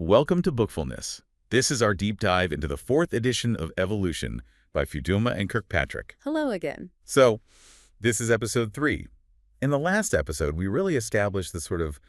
Welcome to Bookfulness. This is our deep dive into the fourth edition of Evolution by Fuduma and Kirkpatrick. Hello again. So, this is episode 3. In the last episode, we really established the sort of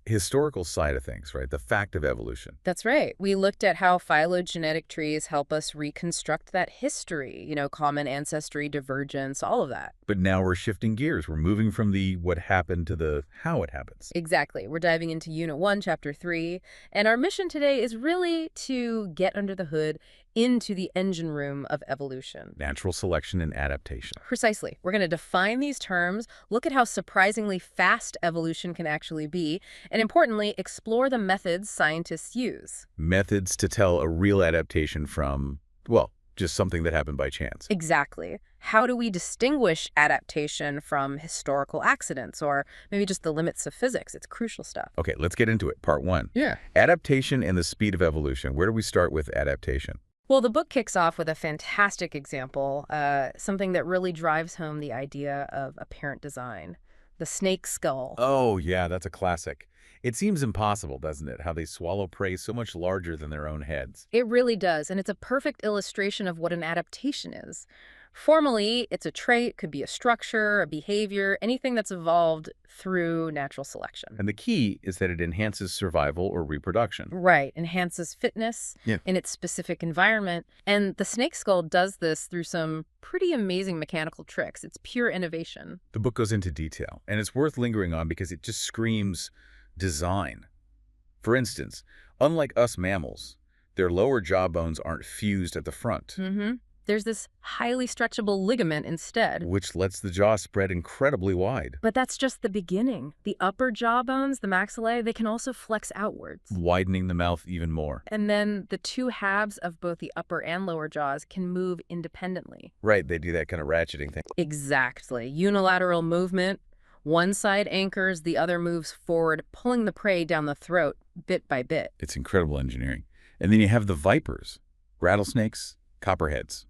historical side of things, right? The fact of evolution. That's right. We looked at how phylogenetic trees help us reconstruct that history, common ancestry, divergence, all of that. But now we're shifting gears. We're moving from the what happened to the how it happens. Exactly. We're diving into Unit 1, Chapter 3, and our mission today is really to get under the hood into the engine room of evolution. Natural selection and adaptation. Precisely. We're going to define these terms, look at how surprisingly fast evolution can actually be, and importantly, explore the methods scientists use. Methods to tell a real adaptation from, well, just something that happened by chance. Exactly. How do we distinguish adaptation from historical accidents or maybe just the limits of physics? It's crucial stuff. Okay, let's get into it. Part 1. Yeah. Adaptation and the speed of evolution. Where do we start with adaptation? Well, the book kicks off with a fantastic example, something that really drives home the idea of apparent design. The snake skull. Oh, yeah, that's a classic. It seems impossible, doesn't it, how they swallow prey so much larger than their own heads. It really does, and it's a perfect illustration of what an adaptation is. Formally, it's a trait, could be a structure, a behavior, anything that's evolved through natural selection. And the key is that it enhances survival or reproduction. Right, enhances fitness in its specific environment. And the snake skull does this through some pretty amazing mechanical tricks. It's pure innovation. The book goes into detail, and it's worth lingering on because it just screams design. For instance, unlike us mammals, their lower jaw bones aren't fused at the front. There's this highly stretchable ligament instead. Which lets the jaw spread incredibly wide. But that's just the beginning. The upper jaw bones, the maxillae, they can also flex outwards, Widening the mouth even more. and then the two halves of both the upper and lower jaws can move independently. Right, they do that kind of ratcheting thing. Exactly. Unilateral movement. One side anchors, the other moves forward, pulling the prey down the throat bit by bit. It's incredible engineering. And then you have the vipers, rattlesnakes, copperheads.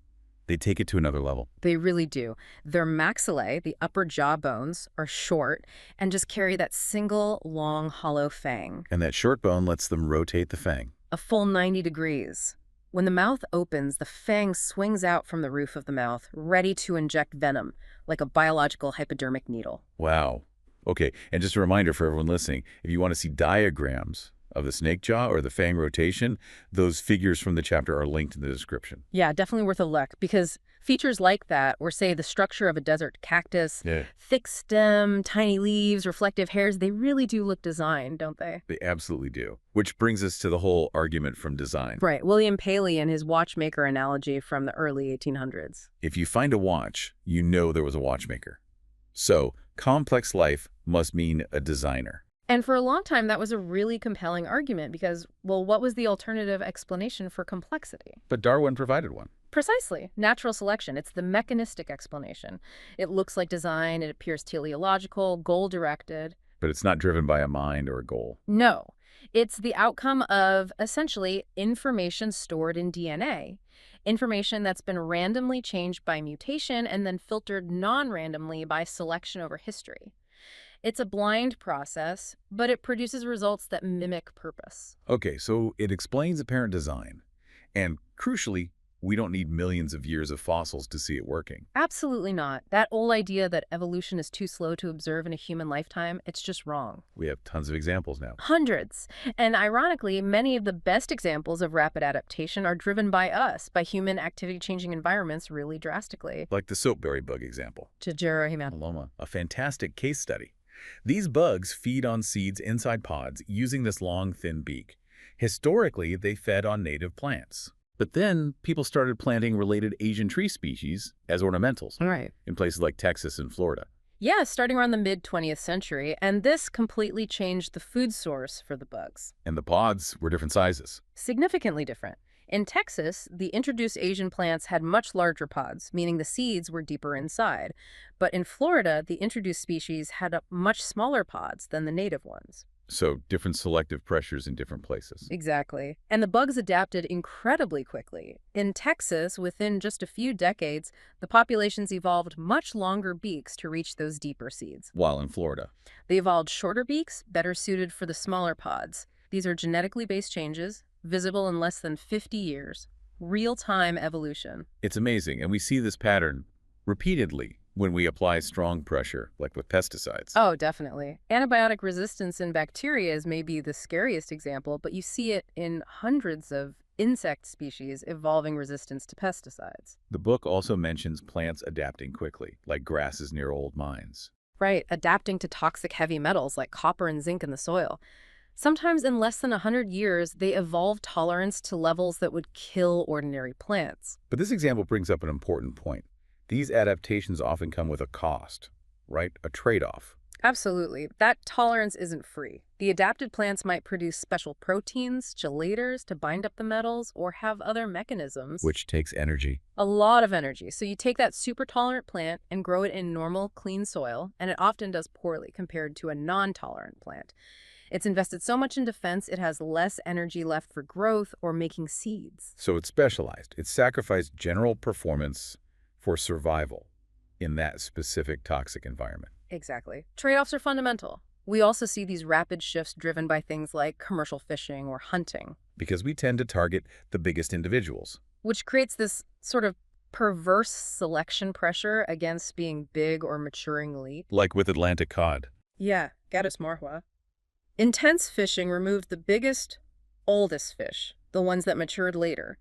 They take it to another level. They really do. Their maxillae, the upper jaw bones, are short and just carry that single long hollow fang, And that short bone lets them rotate the fang. a full 90 degrees. When the mouth opens, the fang swings out from the roof of the mouth, ready to inject venom, like a biological hypodermic needle. Wow. Okay, and just a reminder for everyone listening, if you want to see diagrams of the snake jaw or the fang rotation, those figures from the chapter are linked in the description. Yeah, definitely worth a look, because features like that, or say the structure of a desert cactus, thick stem, tiny leaves, reflective hairs, they really do look designed, don't they? They absolutely do. Which brings us to the whole argument from design. Right. William Paley and his watchmaker analogy from the early 1800s. If you find a watch, you know there was a watchmaker. So, complex life must mean a designer. And for a long time, that was a really compelling argument because, well, what was the alternative explanation for complexity? But Darwin provided one. Precisely. Natural selection. It's the mechanistic explanation. It looks like design. It appears teleological, goal-directed. But it's not driven by a mind or a goal. No. It's the outcome of, essentially, information stored in DNA. Information that's been randomly changed by mutation and then filtered non-randomly by selection over history. It's a blind process, but it produces results that mimic purpose. Okay, so it explains apparent design. And crucially, we don't need millions of years of fossils to see it working. Absolutely not. That old idea that evolution is too slow to observe in a human lifetime, it's just wrong. We have tons of examples now. Hundreds. And ironically, many of the best examples of rapid adaptation are driven by us, by human activity-changing environments really drastically. Like the soapberry bug example. Maloma. A fantastic case study. These bugs feed on seeds inside pods using this long, thin beak. Historically, they fed on native plants. But then people started planting related Asian tree species as ornamentals in places like Texas and Florida. Yeah, starting around the mid-20th century, and this completely changed the food source for the bugs. And the pods were different sizes. Significantly different. In Texas, the introduced Asian plants had much larger pods, meaning the seeds were deeper inside. But in Florida, the introduced species had much smaller pods than the native ones. So different selective pressures in different places. Exactly. And the bugs adapted incredibly quickly. In Texas, within just a few decades, the populations evolved much longer beaks to reach those deeper seeds. While in Florida, They evolved shorter beaks, better suited for the smaller pods. These are genetically based changes, visible in less than 50 years. Real-time evolution. It's amazing, and we see this pattern repeatedly when we apply strong pressure, like with pesticides. Oh, definitely. Antibiotic resistance in bacteria is maybe the scariest example, but you see it in hundreds of insect species evolving resistance to pesticides. The book also mentions plants adapting quickly, like grasses near old mines. Right, adapting to toxic heavy metals like copper and zinc in the soil. Sometimes in less than 100 years, they evolve tolerance to levels that would kill ordinary plants. But this example brings up an important point. These adaptations often come with a cost, right? A trade-off. Absolutely. That tolerance isn't free. The adapted plants might produce special proteins, chelators to bind up the metals, or have other mechanisms. Which takes energy. A lot of energy. So you take that super tolerant plant and grow it in normal, clean soil, and it often does poorly compared to a non-tolerant plant. It's invested so much in defense, it has less energy left for growth or making seeds. So it's specialized. It's sacrificed general performance for survival in that specific toxic environment. Exactly. Trade-offs are fundamental. We also see these rapid shifts driven by things like commercial fishing or hunting, Because we tend to target the biggest individuals. which creates this sort of perverse selection pressure against being big or maturing elite. Like with Atlantic cod. Yeah, gatos marhua. Intense fishing removed the biggest, oldest fish, the ones that matured later.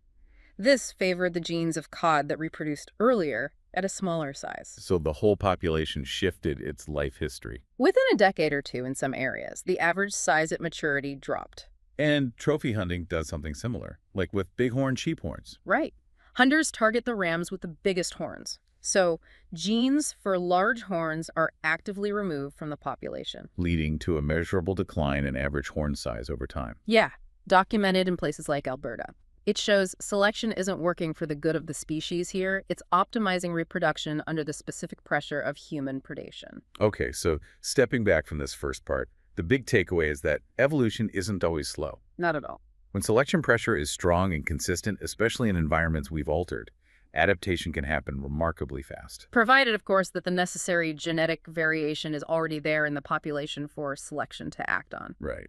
This favored the genes of cod that reproduced earlier at a smaller size. So the whole population shifted its life history. Within a decade or two in some areas, the average size at maturity dropped. And trophy hunting does something similar, like with bighorn sheep horns. Right. Hunters target the rams with the biggest horns. So genes for large horns are actively removed from the population. Leading to a measurable decline in average horn size over time. Yeah, documented in places like Alberta. It shows selection isn't working for the good of the species here. It's optimizing reproduction under the specific pressure of human predation. Okay, so stepping back from this first part, the big takeaway is that evolution isn't always slow. Not at all. When selection pressure is strong and consistent, especially in environments we've altered, adaptation can happen remarkably fast. Provided, of course, that the necessary genetic variation is already there in the population for selection to act on. Right.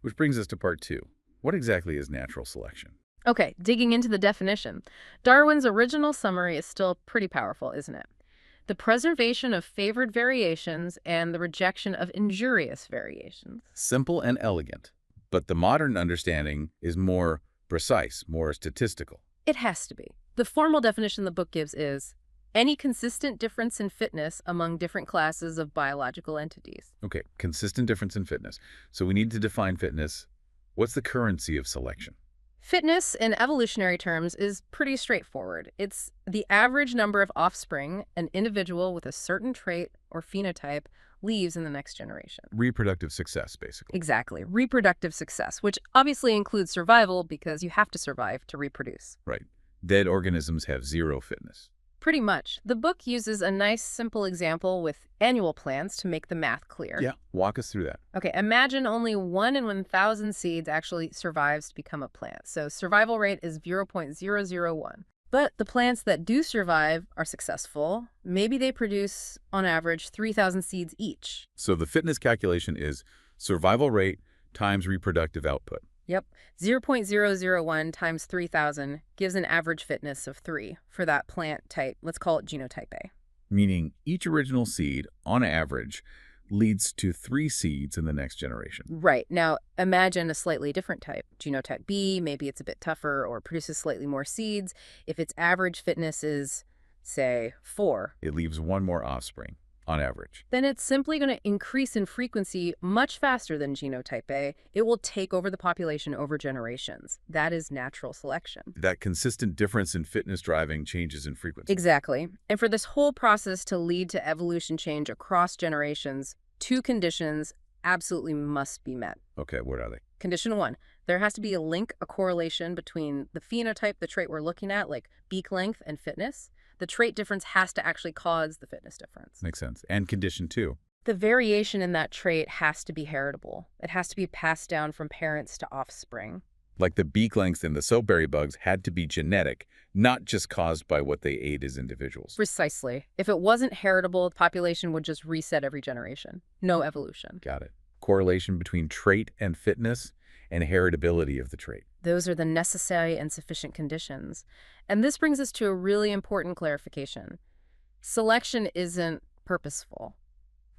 Which brings us to part 2. What exactly is natural selection? Okay, digging into the definition. Darwin's original summary is still pretty powerful, isn't it? The preservation of favored variations and the rejection of injurious variations. Simple and elegant, but the modern understanding is more precise, more statistical. It has to be. The formal definition the book gives is any consistent difference in fitness among different classes of biological entities. Okay, consistent difference in fitness. So we need to define fitness. What's the currency of selection? Fitness, in evolutionary terms, is pretty straightforward. It's the average number of offspring an individual with a certain trait or phenotype leaves in the next generation. Reproductive success, basically. Exactly. Reproductive success, which obviously includes survival because you have to survive to reproduce. Right. Dead organisms have zero fitness. Pretty much. The book uses a nice, simple example with annual plants to make the math clear. Yeah, walk us through that. Okay, imagine only 1 in 1,000 seeds actually survives to become a plant. So survival rate is 0.001. But the plants that do survive are successful. Maybe they produce, on average, 3,000 seeds each. So the fitness calculation is survival rate times reproductive output. Yep. 0.001 times 3,000 gives an average fitness of 3 for that plant type. Let's call it genotype A. Meaning each original seed, on average, leads to 3 seeds in the next generation. Right. Now, imagine a slightly different type. Genotype B, maybe it's a bit tougher or produces slightly more seeds. If its average fitness is, say, 4, It leaves 1 more offspring, on average. then it's simply going to increase in frequency much faster than genotype A. It will take over the population over generations. That is natural selection. That consistent difference in fitness driving changes in frequency. Exactly. And for this whole process to lead to evolution change across generations, 2 conditions absolutely must be met. Okay, what are they? Condition 1, there has to be a link, a correlation between the phenotype, the trait we're looking at, like beak length and fitness. The trait difference has to actually cause the fitness difference. Makes sense. And condition 2. The variation in that trait has to be heritable. It has to be passed down from parents to offspring. Like the beak lengths in the soapberry bugs had to be genetic, not just caused by what they ate as individuals. Precisely. If it wasn't heritable, the population would just reset every generation. No evolution. Got it. Correlation between trait and fitness and heritability of the trait. Those are the necessary and sufficient conditions. And this brings us to a really important clarification. Selection isn't purposeful.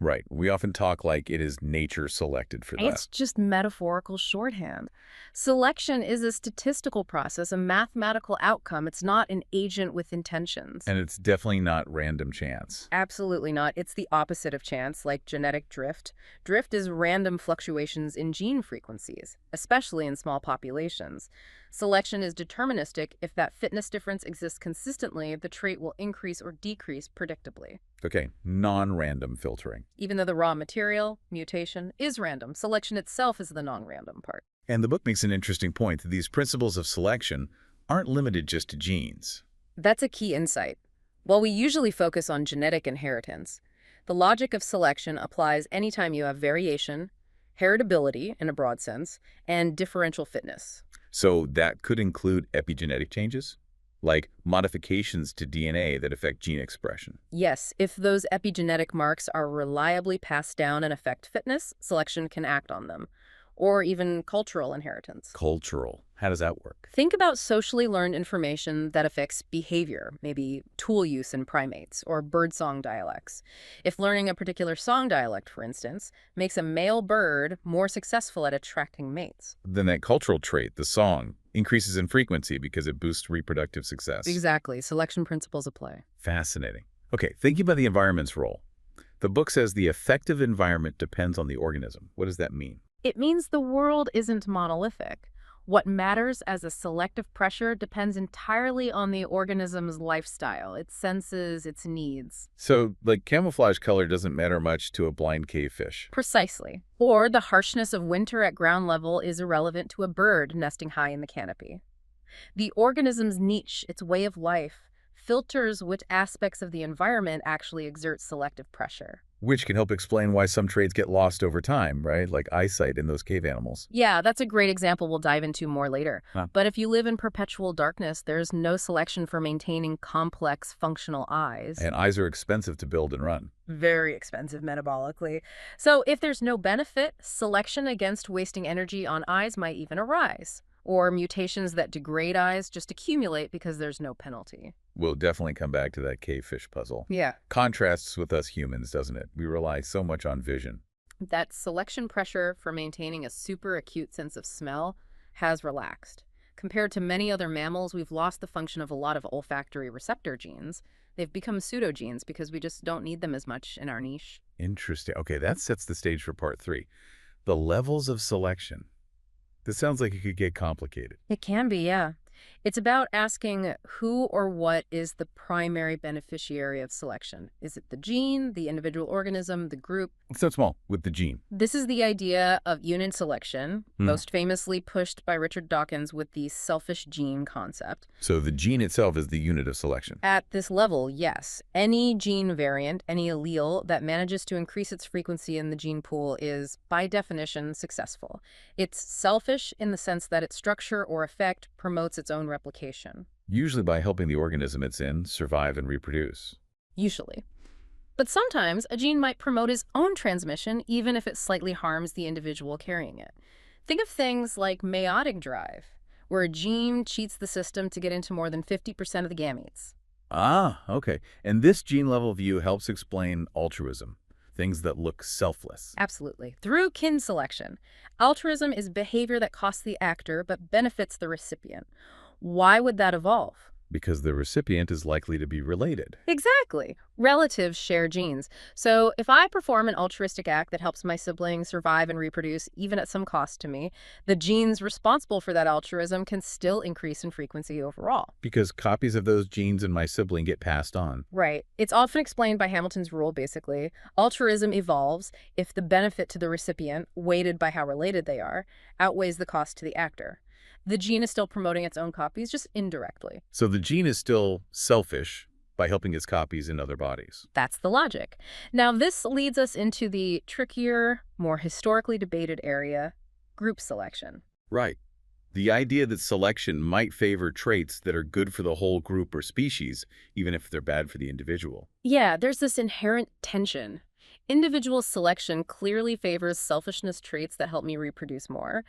Right. We often talk like it is nature selected for that. It's just metaphorical shorthand. Selection is a statistical process, a mathematical outcome. It's not an agent with intentions. And it's definitely not random chance. Absolutely not. It's the opposite of chance, like genetic drift. Drift is random fluctuations in gene frequencies, especially in small populations. Selection is deterministic. If that fitness difference exists consistently, the trait will increase or decrease predictably. Okay, non-random filtering. Even though the raw material, mutation, is random, selection itself is the non-random part. And the book makes an interesting point that these principles of selection aren't limited just to genes. That's a key insight. While we usually focus on genetic inheritance, the logic of selection applies anytime you have variation, heritability in a broad sense, and differential fitness. So that could include epigenetic changes, like modifications to DNA that affect gene expression. Yes, if those epigenetic marks are reliably passed down and affect fitness, selection can act on them. Or even cultural inheritance. Cultural. How does that work? Think about socially learned information that affects behavior, maybe tool use in primates or birdsong dialects. If learning a particular song dialect, for instance, makes a male bird more successful at attracting mates. Then that cultural trait, the song, increases in frequency because it boosts reproductive success. Exactly. Selection principles apply. Fascinating. Okay, thinking about the environment's role. The book says the effective environment depends on the organism. What does that mean? It means the world isn't monolithic. What matters as a selective pressure depends entirely on the organism's lifestyle, its senses, its needs. So, like, camouflage color doesn't matter much to a blind cave fish. Precisely. Or the harshness of winter at ground level is irrelevant to a bird nesting high in the canopy. The organism's niche, its way of life, filters which aspects of the environment actually exert selective pressure. Which can help explain why some traits get lost over time, right? Like eyesight in those cave animals. Yeah, that's a great example we'll dive into more later. Huh. But if you live in perpetual darkness, there's no selection for maintaining complex, functional eyes. And eyes are expensive to build and run. Very expensive metabolically. So if there's no benefit, selection against wasting energy on eyes might even arise. Or mutations that degrade eyes just accumulate because there's no penalty. We'll definitely come back to that cave fish puzzle. Yeah. Contrasts with us humans, doesn't it? We rely so much on vision. That selection pressure for maintaining a super acute sense of smell has relaxed. Compared to many other mammals, we've lost the function of a lot of olfactory receptor genes. They've become pseudogenes because we just don't need them as much in our niche. Interesting. Okay, that sets the stage for part 3. The levels of selection. This sounds like it could get complicated. It can be, yeah. It's about asking who or what is the primary beneficiary of selection. Is it the gene, the individual organism, the group? Let's start small with the gene. This is the idea of unit selection, most famously pushed by Richard Dawkins with the selfish gene concept. So the gene itself is the unit of selection. At this level, yes. Any gene variant, any allele that manages to increase its frequency in the gene pool is, by definition, successful. It's selfish in the sense that its structure or effect promotes its own replication. Usually by helping the organism it's in survive and reproduce. Usually. But sometimes a gene might promote its own transmission even if it slightly harms the individual carrying it. Think of things like meiotic drive, where a gene cheats the system to get into more than 50% of the gametes. Ah, okay. And this gene-level view helps explain altruism, things that look selfless. Absolutely. Through kin selection, altruism is behavior that costs the actor but benefits the recipient. Why would that evolve? Because the recipient is likely to be related. Exactly. Relatives share genes. So if I perform an altruistic act that helps my sibling survive and reproduce, even at some cost to me, the genes responsible for that altruism can still increase in frequency overall. Because copies of those genes in my sibling get passed on. Right. It's often explained by Hamilton's rule, basically. Altruism evolves if the benefit to the recipient, weighted by how related they are, outweighs the cost to the actor. The gene is still promoting its own copies, just indirectly. So the gene is still selfish by helping its copies in other bodies. That's the logic. Now, this leads us into the trickier, more historically debated area, group selection. Right. The idea that selection might favor traits that are good for the whole group or species, even if they're bad for the individual. Yeah, there's this inherent tension. Individual selection clearly favors selfishness traits that help me reproduce more.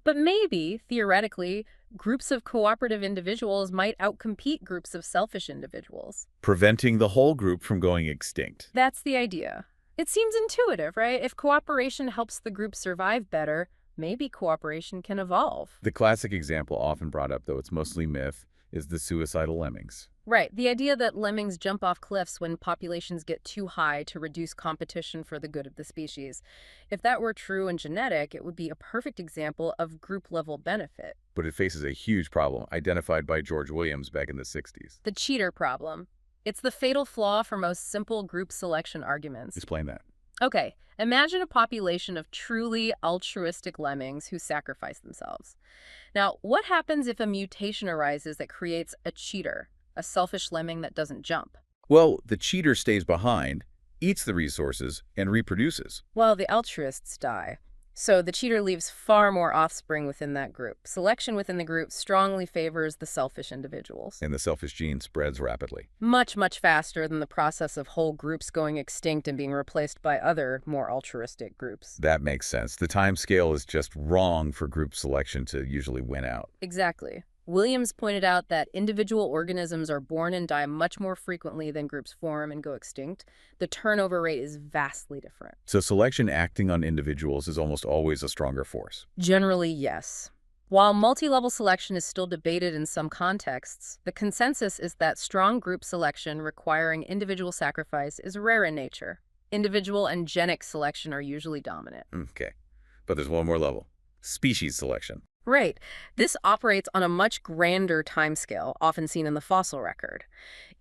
But maybe, theoretically, groups of cooperative individuals might outcompete groups of selfish individuals. Preventing the whole group from going extinct. That's the idea. It seems intuitive, right? If cooperation helps the group survive better, maybe cooperation can evolve. The classic example often brought up, though it's mostly myth, is the suicidal lemmings. Right, the idea that lemmings jump off cliffs when populations get too high to reduce competition for the good of the species. If that were true and genetic, it would be a perfect example of group-level benefit. But it faces a huge problem identified by George Williams back in the 60s. The cheater problem. It's the fatal flaw for most simple group selection arguments. Explain that. Okay, imagine a population of truly altruistic lemmings who sacrifice themselves. Now, what happens if a mutation arises that creates a cheater, a selfish lemming that doesn't jump? Well, the cheater stays behind, eats the resources, and reproduces. Well, the altruists die. So the cheater leaves far more offspring within that group. Selection within the group strongly favors the selfish individuals. And the selfish gene spreads rapidly. Much, much faster than the process of whole groups going extinct and being replaced by other, more altruistic groups. That makes sense. The time scale is just wrong for group selection to usually win out. Exactly. Williams pointed out that individual organisms are born and die much more frequently than groups form and go extinct. The turnover rate is vastly different. So selection acting on individuals is almost always a stronger force. Generally, yes. While multi-level selection is still debated in some contexts, the consensus is that strong group selection requiring individual sacrifice is rare in nature. Individual and genic selection are usually dominant. Okay, but there's one more level. Species selection. Right. This operates on a much grander timescale, often seen in the fossil record.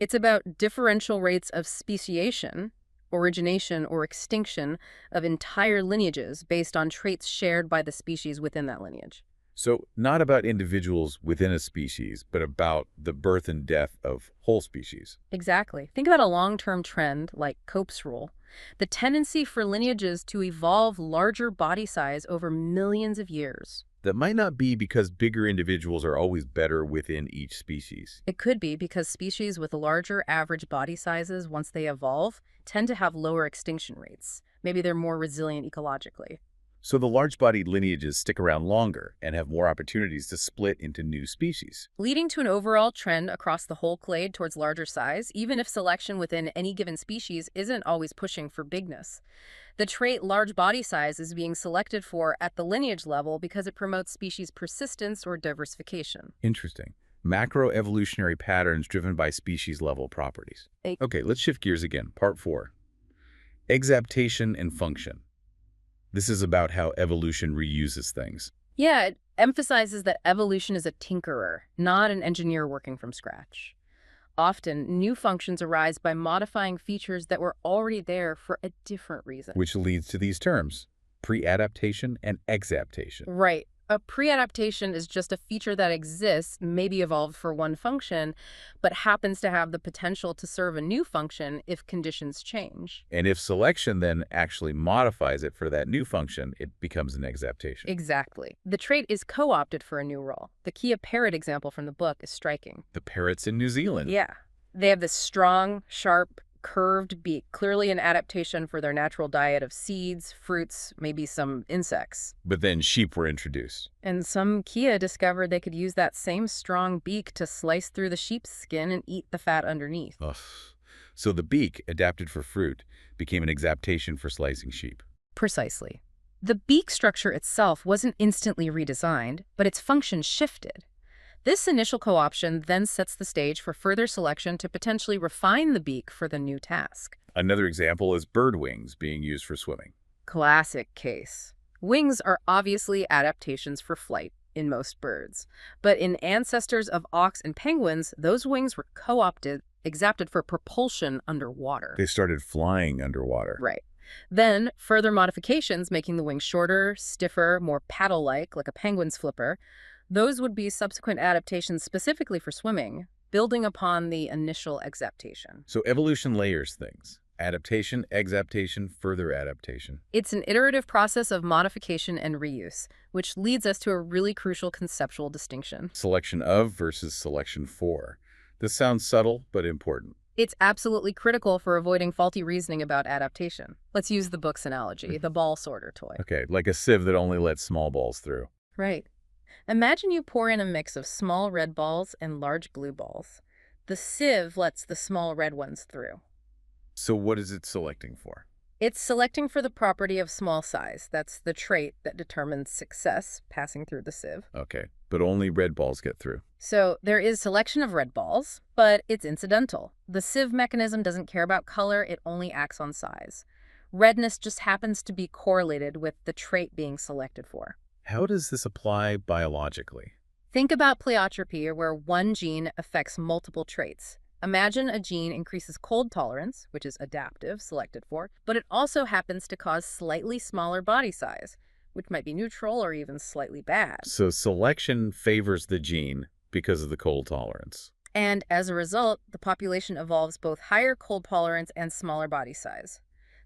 It's about differential rates of speciation, origination, or extinction of entire lineages based on traits shared by the species within that lineage. So not about individuals within a species, but about the birth and death of whole species. Exactly. Think about a long-term trend like Cope's rule. The tendency for lineages to evolve larger body size over millions of years. That might not be because bigger individuals are always better within each species. It could be because species with larger average body sizes, once they evolve, tend to have lower extinction rates. Maybe they're more resilient ecologically. So the large-bodied lineages stick around longer and have more opportunities to split into new species. Leading to an overall trend across the whole clade towards larger size, even if selection within any given species isn't always pushing for bigness. The trait large body size is being selected for at the lineage level because it promotes species persistence or diversification. Interesting. Macroevolutionary patterns driven by species-level properties. Okay, let's shift gears again. Part 4. Exaptation and function. This is about how evolution reuses things. Yeah, it emphasizes that evolution is a tinkerer, not an engineer working from scratch. Often, new functions arise by modifying features that were already there for a different reason. Which leads to these terms, pre-adaptation and exaptation. Right. A pre-adaptation is just a feature that exists, maybe evolved for one function, but happens to have the potential to serve a new function if conditions change. And if selection then actually modifies it for that new function, it becomes an exaptation. Exactly. The trait is co-opted for a new role. The Kia parrot example from the book is striking. The parrots in New Zealand. Yeah. They have this strong, sharp, curved beak, clearly an adaptation for their natural diet of seeds, fruits, maybe some insects. But then sheep were introduced. And some Kia discovered they could use that same strong beak to slice through the sheep's skin and eat the fat underneath. Ugh. So the beak, adapted for fruit, became an exaptation for slicing sheep. Precisely. The beak structure itself wasn't instantly redesigned, but its function shifted. This initial co-option then sets the stage for further selection to potentially refine the beak for the new task. Another example is bird wings being used for swimming. Classic case. Wings are obviously adaptations for flight in most birds, but in ancestors of auks and penguins, those wings were co-opted, exapted for propulsion underwater. They started flying underwater. Right. Then, further modifications making the wings shorter, stiffer, more paddle-like, like a penguin's flipper. Those would be subsequent adaptations specifically for swimming, building upon the initial exaptation. So evolution layers things. Adaptation, exaptation, further adaptation. It's an iterative process of modification and reuse, which leads us to a really crucial conceptual distinction. Selection of versus selection for. This sounds subtle, but important. It's absolutely critical for avoiding faulty reasoning about adaptation. Let's use the book's analogy, the ball sorter toy. Okay, like a sieve that only lets small balls through. Right. Imagine you pour in a mix of small red balls and large blue balls. The sieve lets the small red ones through. So what is it selecting for? It's selecting for the property of small size. That's the trait that determines success passing through the sieve. Okay, but only red balls get through. So there is selection of red balls, but it's incidental. The sieve mechanism doesn't care about color, it only acts on size. Redness just happens to be correlated with the trait being selected for. How does this apply biologically? Think about pleiotropy, where one gene affects multiple traits. Imagine a gene increases cold tolerance, which is adaptive, selected for, but it also happens to cause slightly smaller body size, which might be neutral or even slightly bad. So selection favors the gene because of the cold tolerance. And as a result, the population evolves both higher cold tolerance and smaller body size.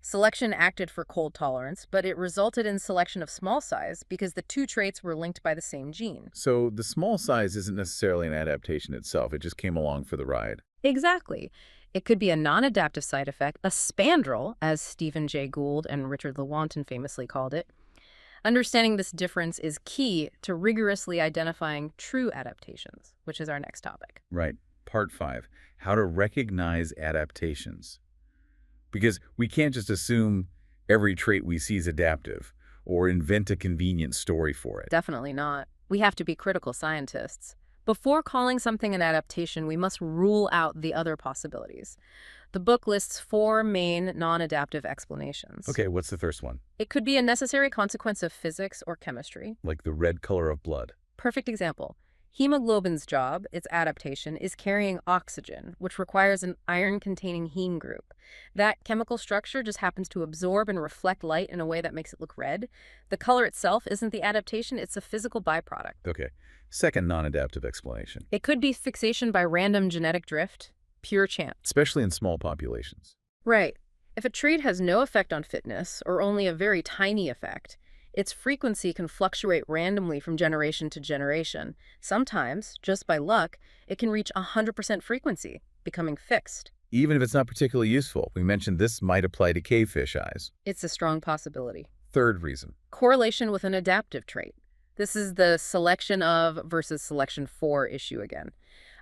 Selection acted for cold tolerance, but it resulted in selection of small size because the two traits were linked by the same gene. So the small size isn't necessarily an adaptation itself, it just came along for the ride. Exactly. It could be a non-adaptive side effect, a spandrel, as Stephen Jay Gould and Richard Lewontin famously called it. Understanding this difference is key to rigorously identifying true adaptations, which is our next topic. Right. Part 5, how to recognize adaptations. Because we can't just assume every trait we see is adaptive or invent a convenient story for it. Definitely not. We have to be critical scientists. Before calling something an adaptation, we must rule out the other possibilities. The book lists 4 main non-adaptive explanations. Okay, what's the first one? It could be a necessary consequence of physics or chemistry. Like the red color of blood. Perfect example. Hemoglobin's job, its adaptation, is carrying oxygen, which requires an iron-containing heme group. That chemical structure just happens to absorb and reflect light in a way that makes it look red. The color itself isn't the adaptation, it's a physical byproduct. Okay. Second non-adaptive explanation. It could be fixation by random genetic drift, pure chance. Especially in small populations. Right. If a trait has no effect on fitness, or only a very tiny effect, its frequency can fluctuate randomly from generation to generation. Sometimes, just by luck, it can reach 100% frequency, becoming fixed. Even if it's not particularly useful, we mentioned this might apply to cavefish eyes. It's a strong possibility. Third reason. Correlation with an adaptive trait. This is the selection of versus selection for issue again.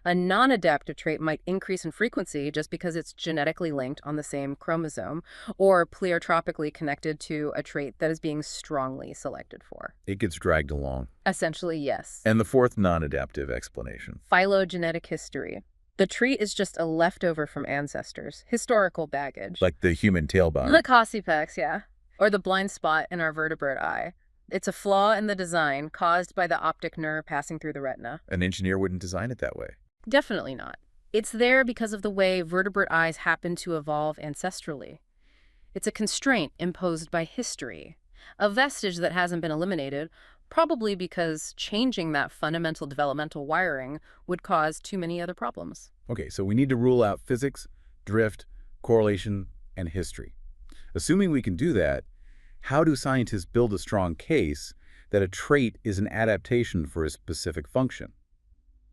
A non-adaptive trait might increase in frequency just because it's genetically linked on the same chromosome or pleiotropically connected to a trait that is being strongly selected for. It gets dragged along. Essentially, yes. And the fourth non-adaptive explanation. Phylogenetic history. The trait is just a leftover from ancestors, historical baggage. Like the human tailbone. The caucipex, yeah. Or the blind spot in our vertebrate eye. It's a flaw in the design caused by the optic nerve passing through the retina. An engineer wouldn't design it that way. Definitely not. It's there because of the way vertebrate eyes happen to evolve ancestrally. It's a constraint imposed by history, a vestige that hasn't been eliminated, probably because changing that fundamental developmental wiring would cause too many other problems. Okay, so we need to rule out physics, drift, correlation, and history. Assuming we can do that, how do scientists build a strong case that a trait is an adaptation for a specific function?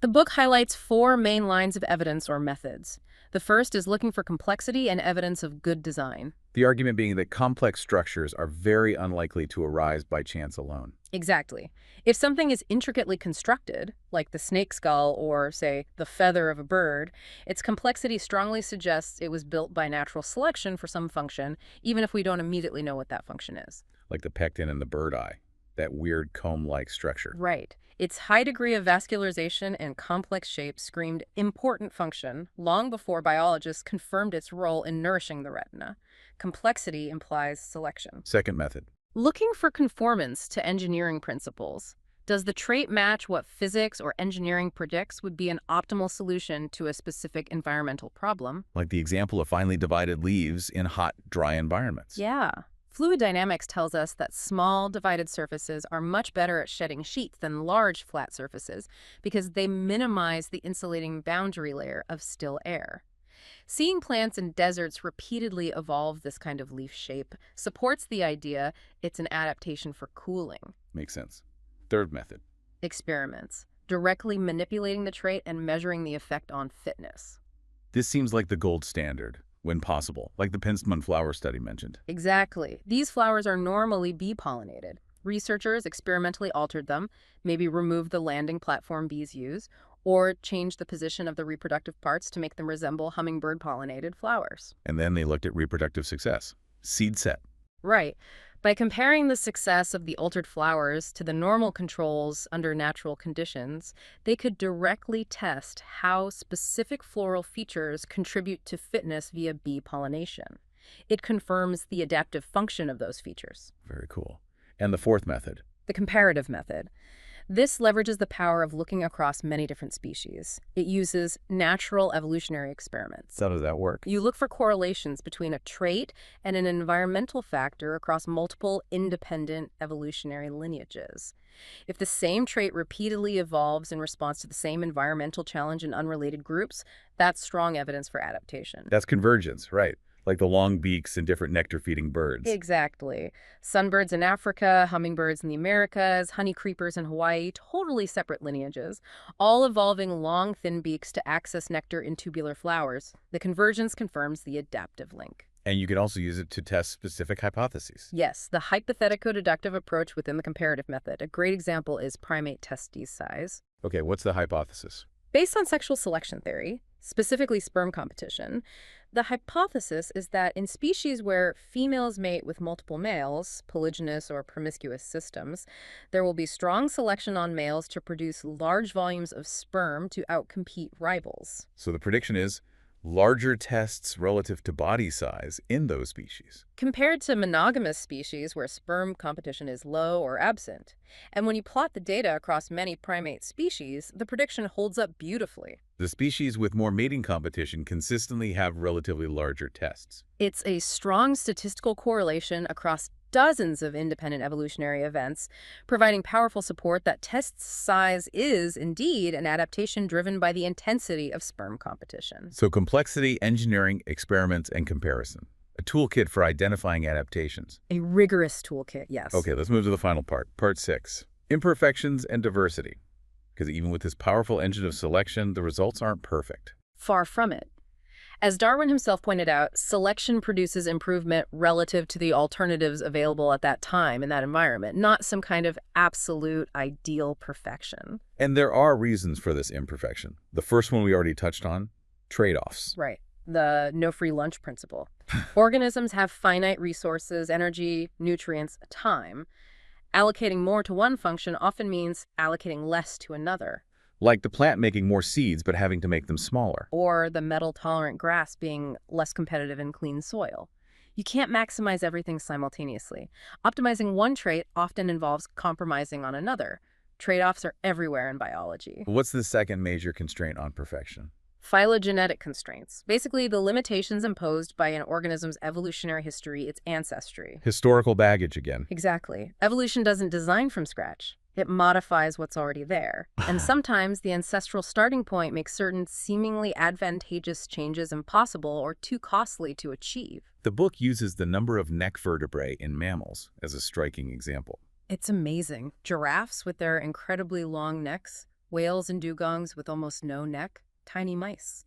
The book highlights 4 main lines of evidence or methods. The first is looking for complexity and evidence of good design. The argument being that complex structures are very unlikely to arise by chance alone. Exactly. If something is intricately constructed, like the snake skull or, say, the feather of a bird, its complexity strongly suggests it was built by natural selection for some function, even if we don't immediately know what that function is. Like the pecten in the bird eye, that weird comb-like structure. Right. Its high degree of vascularization and complex shape screamed important function long before biologists confirmed its role in nourishing the retina. Complexity implies selection. Second method. Looking for conformance to engineering principles. Does the trait match what physics or engineering predicts would be an optimal solution to a specific environmental problem? Like the example of finely divided leaves in hot, dry environments. Yeah. Fluid dynamics tells us that small, divided surfaces are much better at shedding sheets than large, flat surfaces because they minimize the insulating boundary layer of still air. Seeing plants in deserts repeatedly evolve this kind of leaf shape supports the idea it's an adaptation for cooling. Makes sense. Third method. Experiments, directly manipulating the trait and measuring the effect on fitness. This seems like the gold standard, when possible, like the penstemon flower study mentioned. Exactly. These flowers are normally bee-pollinated. Researchers experimentally altered them, maybe removed the landing platform bees use, or changed the position of the reproductive parts to make them resemble hummingbird-pollinated flowers. And then they looked at reproductive success. Seed set. Right. By comparing the success of the altered flowers to the normal controls under natural conditions, they could directly test how specific floral features contribute to fitness via bee pollination. It confirms the adaptive function of those features. Very cool. And the fourth method. The comparative method. This leverages the power of looking across many different species. It uses natural evolutionary experiments. How does that work? You look for correlations between a trait and an environmental factor across multiple independent evolutionary lineages. If the same trait repeatedly evolves in response to the same environmental challenge in unrelated groups, that's strong evidence for adaptation. That's convergence, right. Like the long beaks in different nectar-feeding birds. Exactly. Sunbirds in Africa, hummingbirds in the Americas, honey creepers in Hawaii, totally separate lineages, all evolving long, thin beaks to access nectar in tubular flowers. The convergence confirms the adaptive link. And you can also use it to test specific hypotheses. Yes, the hypothetico-deductive approach within the comparative method. A great example is primate testes size. Okay, what's the hypothesis? Based on sexual selection theory, specifically sperm competition, the hypothesis is that in species where females mate with multiple males, polygynous or promiscuous systems, there will be strong selection on males to produce large volumes of sperm to outcompete rivals. So the prediction is larger tests relative to body size in those species. Compared to monogamous species where sperm competition is low or absent. And when you plot the data across many primate species, the prediction holds up beautifully. The species with more mating competition consistently have relatively larger tests. It's a strong statistical correlation across dozens of independent evolutionary events, providing powerful support that test size is, indeed, an adaptation driven by the intensity of sperm competition. So complexity, engineering, experiments, and comparison. A toolkit for identifying adaptations. A rigorous toolkit, yes. Okay, let's move to the final part. Part 6. Imperfections and diversity. Because even with this powerful engine of selection, the results aren't perfect. Far from it. As Darwin himself pointed out, selection produces improvement relative to the alternatives available at that time in that environment, not some kind of absolute ideal perfection. And there are reasons for this imperfection. The first one we already touched on, trade-offs. Right. The no free lunch principle. Organisms have finite resources, energy, nutrients, time. Allocating more to one function often means allocating less to another. Like the plant making more seeds but having to make them smaller. Or the metal-tolerant grass being less competitive in clean soil. You can't maximize everything simultaneously. Optimizing one trait often involves compromising on another. Trade-offs are everywhere in biology. What's the second major constraint on perfection? Phylogenetic constraints. Basically, the limitations imposed by an organism's evolutionary history, its ancestry. Historical baggage again. Exactly. Evolution doesn't design from scratch. It modifies what's already there. And sometimes the ancestral starting point makes certain seemingly advantageous changes impossible or too costly to achieve. The book uses the number of neck vertebrae in mammals as a striking example. It's amazing. Giraffes with their incredibly long necks, whales and dugongs with almost no neck, tiny mice.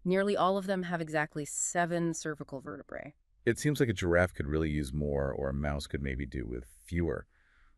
Nearly all of them have exactly 7 cervical vertebrae. It seems like a giraffe could really use more, or a mouse could maybe do with fewer.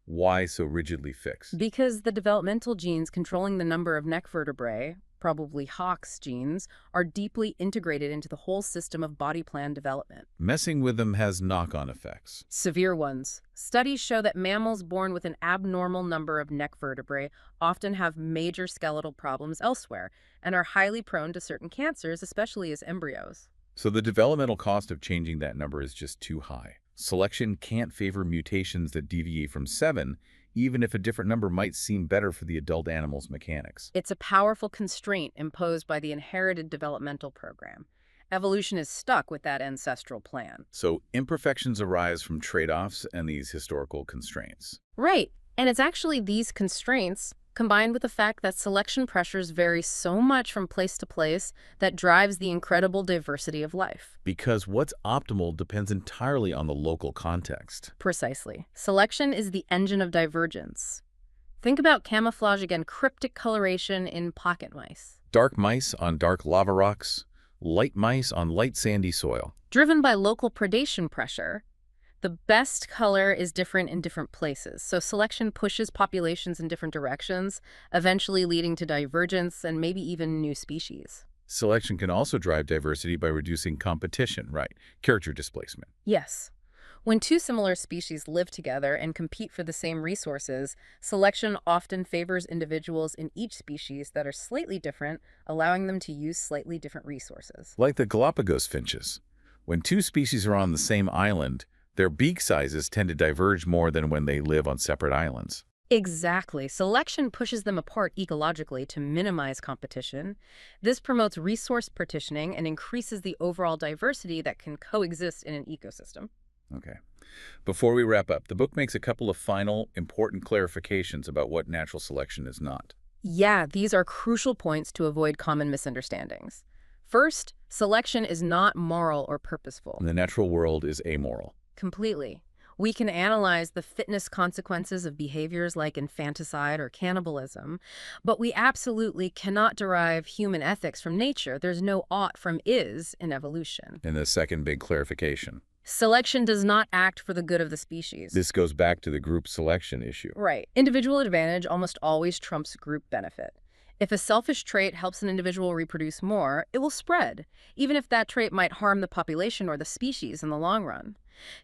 Why so rigidly fixed? Because the developmental genes controlling the number of neck vertebrae, probably Hox genes, are deeply integrated into the whole system of body plan development. Messing with them has knock-on effects. Severe ones. Studies show that mammals born with an abnormal number of neck vertebrae often have major skeletal problems elsewhere and are highly prone to certain cancers, especially as embryos. So the developmental cost of changing that number is just too high. Selection can't favor mutations that deviate from 7, even if a different number might seem better for the adult animal's mechanics. It's a powerful constraint imposed by the inherited developmental program. Evolution is stuck with that ancestral plan. So imperfections arise from trade-offs and these historical constraints. Right. And it's actually these constraints, combined with the fact that selection pressures vary so much from place to place, that drives the incredible diversity of life. Because what's optimal depends entirely on the local context. Precisely. Selection is the engine of divergence. Think about camouflage again, cryptic coloration in pocket mice. Dark mice on dark lava rocks, Light mice on light sandy soil. Driven by local predation pressure, the best color is different in different places, so selection pushes populations in different directions, eventually leading to divergence and maybe even new species. Selection can also drive diversity by reducing competition, right? Character displacement. Yes. When two similar species live together and compete for the same resources, selection often favors individuals in each species that are slightly different, allowing them to use slightly different resources. Like the Galapagos finches. When two species are on the same island, their beak sizes tend to diverge more than when they live on separate islands. Exactly. Selection pushes them apart ecologically to minimize competition. This promotes resource partitioning and increases the overall diversity that can coexist in an ecosystem. Okay. Before we wrap up, the book makes a couple of final, important clarifications about what natural selection is not. Yeah, these are crucial points to avoid common misunderstandings. First, selection is not moral or purposeful. The natural world is amoral. Completely. We can analyze the fitness consequences of behaviors like infanticide or cannibalism, but we absolutely cannot derive human ethics from nature. There's no ought from is in evolution. And the second big clarification. Selection does not act for the good of the species. This goes back to the group selection issue. Right. Individual advantage almost always trumps group benefit. If a selfish trait helps an individual reproduce more, it will spread, even if that trait might harm the population or the species in the long run.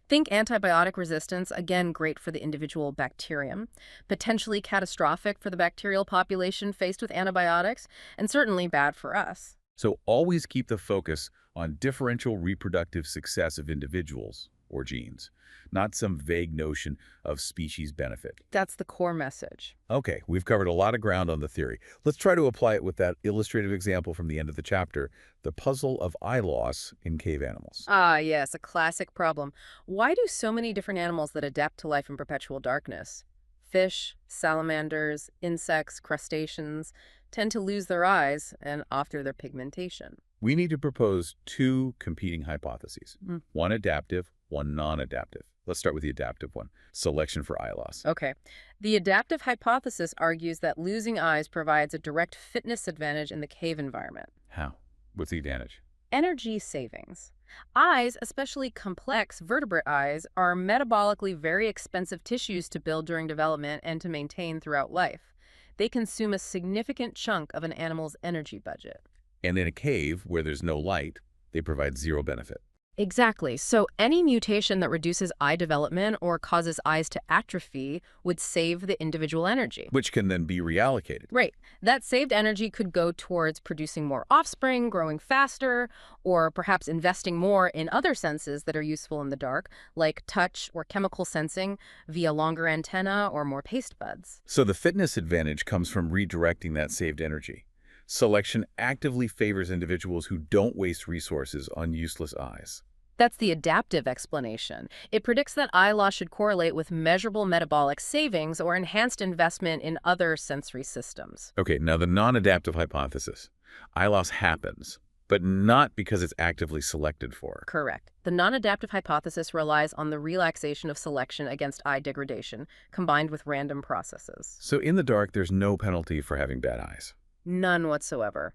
Think antibiotic resistance, again great for the individual bacterium, potentially catastrophic for the bacterial population faced with antibiotics, and certainly bad for us. So always keep the focus on differential reproductive success of individuals, or genes, not some vague notion of species benefit. That's the core message. Okay, we've covered a lot of ground on the theory. Let's try to apply it with that illustrative example from the end of the chapter, the puzzle of eye loss in cave animals. Ah, yes, a classic problem. Why do so many different animals that adapt to life in perpetual darkness, fish, salamanders, insects, crustaceans, tend to lose their eyes and alter their pigmentation? We need to propose two competing hypotheses, one adaptive, one non-adaptive. Let's start with the adaptive one, selection for eye loss. Okay. The adaptive hypothesis argues that losing eyes provides a direct fitness advantage in the cave environment. How? What's the advantage? Energy savings. Eyes, especially complex vertebrate eyes, are metabolically very expensive tissues to build during development and to maintain throughout life. They consume a significant chunk of an animal's energy budget. And in a cave where there's no light, they provide zero benefit. Exactly. So any mutation that reduces eye development or causes eyes to atrophy would save the individual energy. Which can then be reallocated. Right. That saved energy could go towards producing more offspring, growing faster, or perhaps investing more in other senses that are useful in the dark, like touch or chemical sensing via longer antenna or more taste buds. So the fitness advantage comes from redirecting that saved energy. Selection actively favors individuals who don't waste resources on useless eyes. That's the adaptive explanation. It predicts that eye loss should correlate with measurable metabolic savings or enhanced investment in other sensory systems. Okay, now the non-adaptive hypothesis. Eye loss happens, but not because it's actively selected for. Correct. The non-adaptive hypothesis relies on the relaxation of selection against eye degradation, combined with random processes. So in the dark, there's no penalty for having bad eyes. None whatsoever.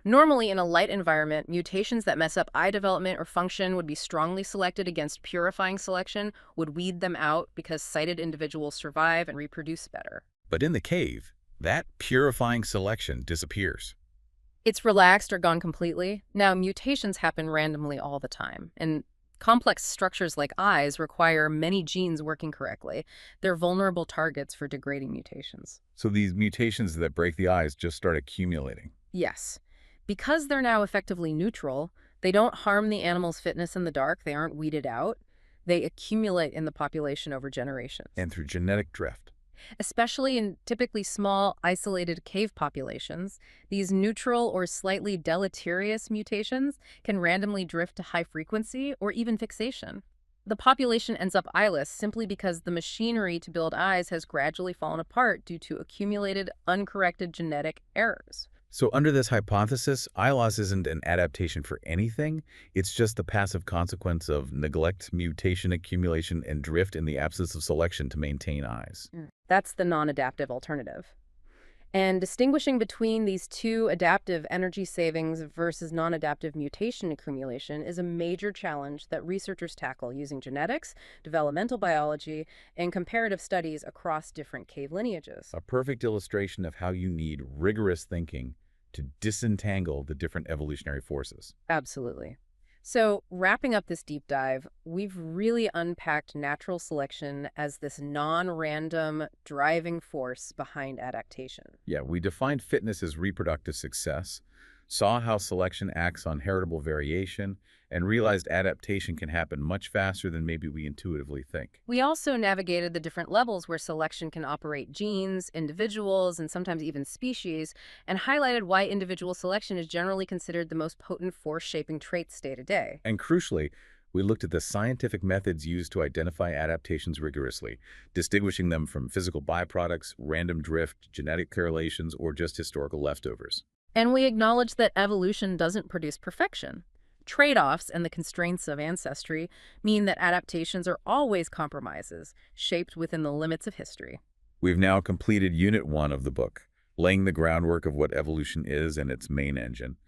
Normally, in a light environment, mutations that mess up eye development or function would be strongly selected against purifying selection, would weed them out because sighted individuals survive and reproduce better. But in the cave, that purifying selection disappears. It's relaxed or gone completely. Now, mutations happen randomly all the time, and complex structures like eyes require many genes working correctly. They're vulnerable targets for degrading mutations. So these mutations that break the eyes just start accumulating. Yes. Because they're now effectively neutral, they don't harm the animal's fitness in the dark. They aren't weeded out. They accumulate in the population over generations. And through genetic drift. Especially in typically small, isolated cave populations, these neutral or slightly deleterious mutations can randomly drift to high frequency or even fixation. The population ends up eyeless simply because the machinery to build eyes has gradually fallen apart due to accumulated, uncorrected genetic errors. So under this hypothesis, eye loss isn't an adaptation for anything. It's just the passive consequence of neglect, mutation accumulation, and drift in the absence of selection to maintain eyes. That's the non-adaptive alternative. And distinguishing between these two, adaptive energy savings versus non-adaptive mutation accumulation, is a major challenge that researchers tackle using genetics, developmental biology, and comparative studies across different cave lineages. A perfect illustration of how you need rigorous thinking to disentangle the different evolutionary forces. Absolutely. So, wrapping up this deep dive, we've really unpacked natural selection as this non-random driving force behind adaptation. Yeah, we defined fitness as reproductive success, saw how selection acts on heritable variation, and realized adaptation can happen much faster than maybe we intuitively think. We also navigated the different levels where selection can operate genes, individuals, and sometimes even species, and highlighted why individual selection is generally considered the most potent force shaping traits day to day. And crucially, we looked at the scientific methods used to identify adaptations rigorously, distinguishing them from physical byproducts, random drift, genetic correlations, or just historical leftovers. And we acknowledge that evolution doesn't produce perfection. Trade-offs and the constraints of ancestry mean that adaptations are always compromises, shaped within the limits of history. We've now completed Unit 1 of the book, laying the groundwork of what evolution is and its main engine.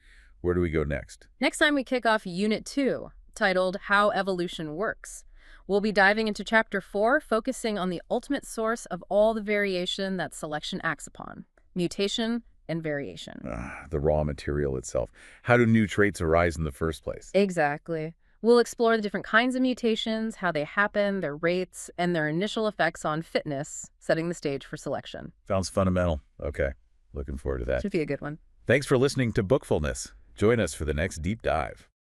Where do we go next? Next time we kick off Unit 2, titled How Evolution Works. We'll be diving into Chapter 4, focusing on the ultimate source of all the variation that selection acts upon: mutation and variation. The raw material itself. How do new traits arise in the first place? Exactly. We'll explore the different kinds of mutations, how they happen, their rates, and their initial effects on fitness, setting the stage for selection. Sounds fundamental. Okay, looking forward to that. Should be a good one. Thanks for listening to Bookfulness. Join us for the next deep dive.